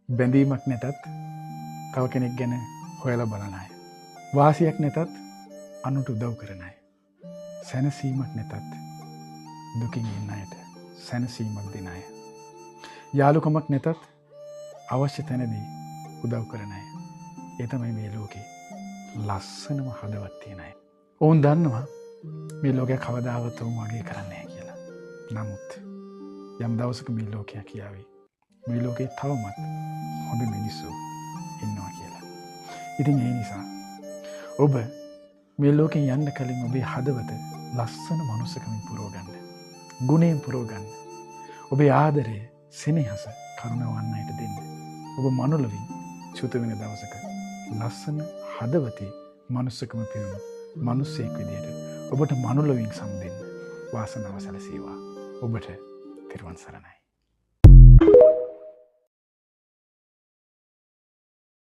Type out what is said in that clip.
බැඳීමක් නැතත් තව කෙනෙක් ගැන හොයලා බලන අය. වාසියක් නැතත් අනුට උදව් කරන අය. සැනසීමක් නැතත් දුකින් ඉන්න අයට සැනසීමක් දෙන අය. යාළුකමක් නැතත් අවශ්‍ය තැනදී උදව් කරන අය. ඒ තමයි මේ ලෝකේ ලස්සනම හදවත් තියෙන අය. ඔවුන් දන්නවා මේ ලෝකයක් කවදාවත් ඔවුන් වගේ කරන්නේ නැහැ කියලා. නමුත් යම් දවසක මේ ලෝකයක් කියාවි මේ ලෝකේ තවමත් හොඳ මිනිස්සු ඉන්නවා කියලා. ඉතින් ඒ නිසා ඔබ මේ ලෝකෙන් යන්න කලින් ඔබේ හදවත ලස්සන මනුස්සකමින් පුරවගන්න. ගුණයෙන් පුරවගන්න. ඔබේ ආදරය, සෙනෙහස කරුණාවන්න අයට දෙන්න. ඔබ මනුලොවින් චුත වෙන දවසක ලස්සන හදවතේ මනුස්සකම පිරුණු මනුස්සයෙක් විදියට ඔබට මනුලොවින් සම්දෙන්න වාසනාව සැලසේවා. ඔබට තෙරුවන් සරණයි.